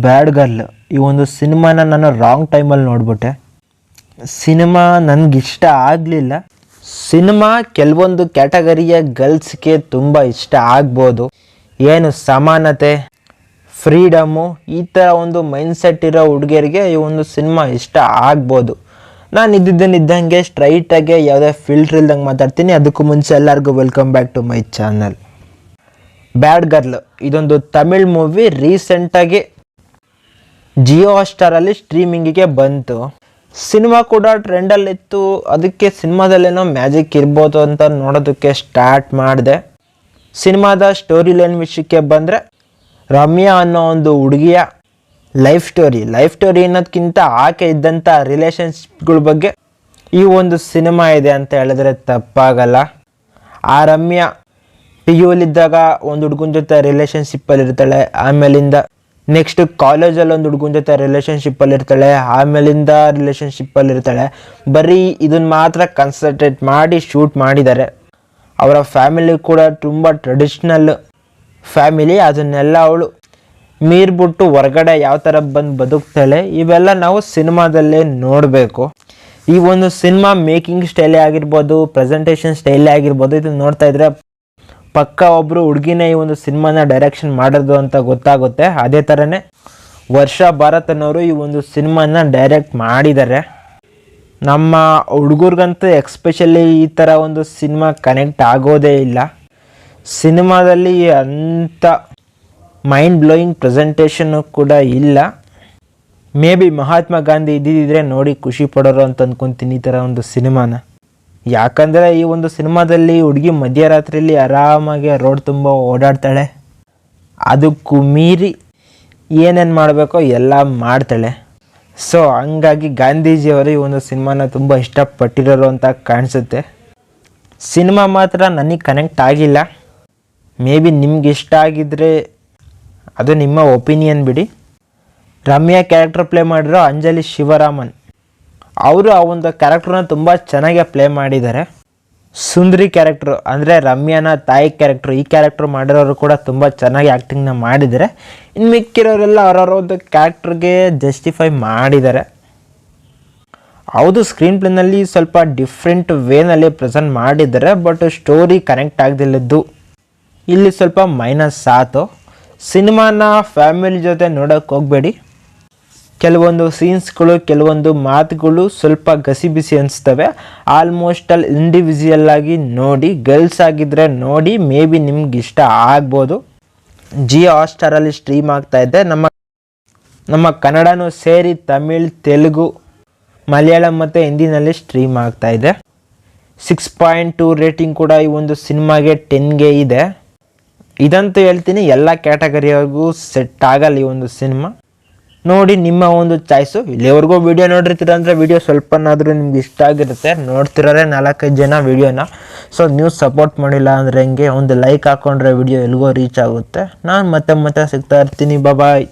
Bad girl ಈ ಒಂದು ಸಿನಿಮಾನ ನಾನು ರಾಂಗ್ ಟೈಮಲ್ಲಿ ನೋಡ್ಬಿಟ್ಟೆ. ಸಿನಿಮಾ ನನಗಿಷ್ಟ ಆಗಲಿಲ್ಲ. ಸಿನಿಮಾ ಕೆಲವೊಂದು ಕ್ಯಾಟಗರಿಯ ಗರ್ಲ್ಸ್ಗೆ ತುಂಬ ಇಷ್ಟ ಆಗ್ಬೋದು. ಏನು ಸಮಾನತೆ, ಫ್ರೀಡಮ್ಮು, ಈ ಥರ ಒಂದು ಮೈಂಡ್ಸೆಟ್ ಇರೋ ಹುಡುಗಿಯರಿಗೆ ಈ ಒಂದು ಸಿನಿಮಾ ಇಷ್ಟ ಆಗ್ಬೋದು. ನಾನು ಇದ್ದಂಗೆ ಸ್ಟ್ರೈಟಾಗೆ ಯಾವುದೇ ಫಿಲ್ಟ್ರ್ ಇಲ್ದಂಗೆ ಮಾತಾಡ್ತೀನಿ. ಅದಕ್ಕೂ ಮುಂಚೆ ಎಲ್ಲರಿಗೂ welcome back to my channel. Bad girl ಇದೊಂದು ತಮಿಳ್ ಮೂವಿ ರೀಸೆಂಟಾಗಿ ಜಿಯೋ ಹಾಟ್‌ಸ್ಟಾರಲ್ಲಿ ಸ್ಟ್ರೀಮಿಂಗಿಗೆ ಬಂತು. ಸಿನಿಮಾ ಕೂಡ ಟ್ರೆಂಡಲ್ಲಿತ್ತು. ಅದಕ್ಕೆ ಸಿನಿಮಾದಲ್ಲೇನೋ ಮ್ಯಾಜಿಕ್ ಇರ್ಬೋದು ಅಂತ ನೋಡೋದಕ್ಕೆ ಸ್ಟಾರ್ಟ್ ಮಾಡಿದೆ. ಸಿನಿಮಾದ ಸ್ಟೋರಿ ಲೈನ್ ವಿಷಯಕ್ಕೆ ಬಂದರೆ, ರಮ್ಯಾ ಅನ್ನೋ ಒಂದು ಹುಡುಗಿಯ ಲೈಫ್ ಸ್ಟೋರಿ ಅನ್ನೋದಕ್ಕಿಂತ ಆಕೆ ಇದ್ದಂಥ ರಿಲೇಷನ್ಶಿಪ್ಗಳ ಬಗ್ಗೆ ಈ ಒಂದು ಸಿನಿಮಾ ಇದೆ ಅಂತ ಹೇಳಿದ್ರೆ ತಪ್ಪಾಗಲ್ಲ. ಆ ರಮ್ಯಾ PUಲಿದ್ದಾಗ ಒಂದು ಹುಡುಗನ ಜೊತೆ ರಿಲೇಷನ್ಶಿಪ್ಪಲ್ಲಿರ್ತಾಳೆ. ಆಮೇಲಿಂದ ನೆಕ್ಸ್ಟ್ ಕಾಲೇಜಲ್ಲಿ ಒಂದು ಹುಡುಗನ ಜೊತೆ ರಿಲೇಷನ್ಶಿಪ್ಪಲ್ಲಿರ್ತಾಳೆ. ಆಮೇಲಿಂದ ರಿಲೇಷನ್ಶಿಪ್ಪಲ್ಲಿರ್ತಾಳೆ. ಬರೀ ಇದನ್ನು ಮಾತ್ರ ಕಾನ್ಸಂಟ್ರೇಟ್ ಮಾಡಿ ಶೂಟ್ ಮಾಡಿದ್ದಾರೆ. ಅವರ ಫ್ಯಾಮಿಲಿ ಕೂಡ ತುಂಬ ಟ್ರೆಡಿಷ್ನಲ್ ಫ್ಯಾಮಿಲಿ. ಅದನ್ನೆಲ್ಲ ಅವಳು ಮೀರ್ಬಿಟ್ಟು ಹೊರಗಡೆ ಯಾವ ಥರ ಬಂದು ಬದುಕ್ತಾಳೆ ಇವೆಲ್ಲ ನಾವು ಸಿನಿಮಾದಲ್ಲೇ ನೋಡಬೇಕು. ಈ ಒಂದು ಸಿನಿಮಾ ಮೇಕಿಂಗ್ ಸ್ಟೈಲೇ ಆಗಿರ್ಬೋದು, ಪ್ರೆಸೆಂಟೇಷನ್ ಸ್ಟೈಲೇ ಆಗಿರ್ಬೋದು, ಇದನ್ನು ನೋಡ್ತಾ ಇದ್ರೆ ಪಕ್ಕ ಒಬ್ಬರು ಹುಡುಗಿನೇ ಈ ಒಂದು ಸಿನಿಮಾನ ಡೈರೆಕ್ಷನ್ ಮಾಡೋದು ಅಂತ ಗೊತ್ತಾಗುತ್ತೆ. ಅದೇ ಥರನೇ ವರ್ಷ ಭಾರತ್ ಅನ್ನೋರು ಈ ಒಂದು ಸಿನಿಮಾನ ಡೈರೆಕ್ಟ್ ಮಾಡಿದ್ದಾರೆ. ನಮ್ಮ ಹುಡುಗರಿಗಂತೂ ಎಕ್ಸ್ಪೆಷಲಿ ಈ ಥರ ಒಂದು ಸಿನಿಮಾ ಕನೆಕ್ಟ್ ಆಗೋದೇ ಇಲ್ಲ. ಸಿನಿಮಾದಲ್ಲಿ ಅಂಥ ಮೈಂಡ್ ಬ್ಲೋಯಿಂಗ್ ಪ್ರೆಸೆಂಟೇಷನ್ನು ಕೂಡ ಇಲ್ಲ. ಮೇ ಬಿ ಮಹಾತ್ಮ ಗಾಂಧಿ ಇದ್ದಿದ್ದರೆ ನೋಡಿ ಖುಷಿ ಪಡೋರು ಅಂತ ಅಂದ್ಕೊತೀನಿ ಈ ಥರ ಒಂದು ಸಿನಿಮಾನ. ಯಾಕಂದರೆ ಈ ಒಂದು ಸಿನಿಮಾದಲ್ಲಿ ಹುಡುಗಿ ಮಧ್ಯರಾತ್ರಿಯಲ್ಲಿ ಆರಾಮಾಗಿ ರೋಡ್ ತುಂಬ ಓಡಾಡ್ತಾಳೆ. ಅದಕ್ಕೂ ಮೀರಿ ಏನೇನು ಮಾಡಬೇಕೋ ಎಲ್ಲ ಮಾಡ್ತಾಳೆ. ಸೊ ಹಂಗಾಗಿ ಗಾಂಧೀಜಿಯವರು ಈ ಒಂದು ಸಿನಿಮಾನ ತುಂಬ ಇಷ್ಟಪಟ್ಟಿರೋರು ಅಂತ ಕಾಣಿಸುತ್ತೆ. ಸಿನಿಮಾ ಮಾತ್ರ ನನಗೆ ಕನೆಕ್ಟ್ ಆಗಿಲ್ಲ. ಮೇ ಬಿ ನಿಮ್ಗೆ ಇಷ್ಟ ಆಗಿದ್ದರೆ ಅದು ನಿಮ್ಮ ಒಪಿನಿಯನ್ ಬಿಡಿ. ರಮ್ಯಾ ಕ್ಯಾರೆಕ್ಟರ್ ಪ್ಲೇ ಮಾಡಿರೋ ಅಂಜಲಿ ಶಿವರಾಮನ್ ಅವರು ಆ ಒಂದು ಕ್ಯಾರೆಕ್ಟ್ರನ್ನ ತುಂಬ ಚೆನ್ನಾಗಿ ಪ್ಲೇ ಮಾಡಿದ್ದಾರೆ. ಸುಂದರಿ ಕ್ಯಾರೆಕ್ಟ್ರು ಅಂದರೆ ರಮ್ಯಾನ ತಾಯಿ ಕ್ಯಾರೆಕ್ಟ್ರು, ಈ ಕ್ಯಾರೆಕ್ಟ್ರ್ ಮಾಡಿರೋರು ಕೂಡ ತುಂಬ ಚೆನ್ನಾಗಿ ಆ್ಯಕ್ಟಿಂಗ್ನ ಮಾಡಿದ್ದಾರೆ. ಇನ್ನು ಮಿಕ್ಕಿರೋರೆಲ್ಲ ಅವರವರ ಒಂದು ಕ್ಯಾರೆಕ್ಟ್ರಿಗೆ ಜಸ್ಟಿಫೈ ಮಾಡಿದ್ದಾರೆ. ಹೌದು, ಸ್ಕ್ರೀನ್ ಪ್ಲೇನಲ್ಲಿ ಸ್ವಲ್ಪ ಡಿಫ್ರೆಂಟ್ ವೇನಲ್ಲಿ ಪ್ರೆಸೆಂಟ್ ಮಾಡಿದ್ದಾರೆ. ಬಟ್ ಸ್ಟೋರಿ ಕನೆಕ್ಟ್ ಆಗದಿಲ್ಲದ್ದು ಇಲ್ಲಿ ಸ್ವಲ್ಪ ಮೈನಸ್ ಆಯಿತು. ಸಿನಿಮಾನ ಫ್ಯಾಮಿಲಿ ಜೊತೆ ನೋಡೋಕ್ಕೆ ಹೋಗಬೇಡಿ. ಕೆಲವೊಂದು ಸೀನ್ಸ್ಗಳು, ಕೆಲವೊಂದು ಮಾತುಗಳು ಸ್ವಲ್ಪ ಗಸಿಬಿಸಿ ಅನಿಸ್ತವೆ. ಆಲ್ಮೋಸ್ಟ್ ಅಲ್ಲಿ ಇಂಡಿವಿಜುವಲ್ ಆಗಿ ನೋಡಿ. ಗರ್ಲ್ಸ್ ಆಗಿದ್ದರೆ ನೋಡಿ, ಮೇ ಬಿ ನಿಮ್ಗೆ ಇಷ್ಟ ಆಗ್ಬೋದು. ಜಿಯೋ ಹಾಟ್‌ಸ್ಟಾರಲ್ಲಿ ಸ್ಟ್ರೀಮ್ ಆಗ್ತಾಯಿದೆ. ನಮ್ಮ ಕನ್ನಡನೂ ಸೇರಿ ತಮಿಳ್, ತೆಲುಗು, ಮಲಯಾಳಂ ಮತ್ತು ಹಿಂದಿನಲ್ಲಿ ಸ್ಟ್ರೀಮ್ ಆಗ್ತಾಯಿದೆ. 6.2 ರೇಟಿಂಗ್ ಕೂಡ ಈ ಒಂದು ಸಿನಿಮಾಗೆ 10ಗೆ ಇದೆ. ಇದಂತೂ ಹೇಳ್ತೀನಿ, ಎಲ್ಲ ಕ್ಯಾಟಗರಿಯಾಗೂ ಸೆಟ್ ಆಗಲ್ಲ ಈ ಒಂದು ಸಿನಿಮಾ. ನೋಡಿ, ನಿಮ್ಮ ಒಂದು ಚಾಯ್ಸು. ಇಲ್ಲಿವರೆಗೂ ವೀಡಿಯೋ ನೋಡಿರ್ತೀರ ಅಂದರೆ ವೀಡಿಯೋ ಸ್ವಲ್ಪನಾದರೂ ನಿಮ್ಗೆ ಇಷ್ಟ ಆಗಿರುತ್ತೆ. ನೋಡ್ತಿರೋರೆ 4-5 ಜನ ವೀಡಿಯೋನ. ಸೊ ನೀವು ಸಪೋರ್ಟ್ ಮಾಡಿಲ್ಲ ಅಂದರೆ ಹೆಂಗೆ? ಒಂದು ಲೈಕ್ ಹಾಕ್ಕೊಂಡ್ರೆ ವೀಡಿಯೋ ಎಲ್ಲಿಗೋ ರೀಚ್ ಆಗುತ್ತೆ. ನಾನು ಮತ್ತೆ ಸಿಗ್ತಾ ಇರ್ತೀನಿ. ಬಾಯ್.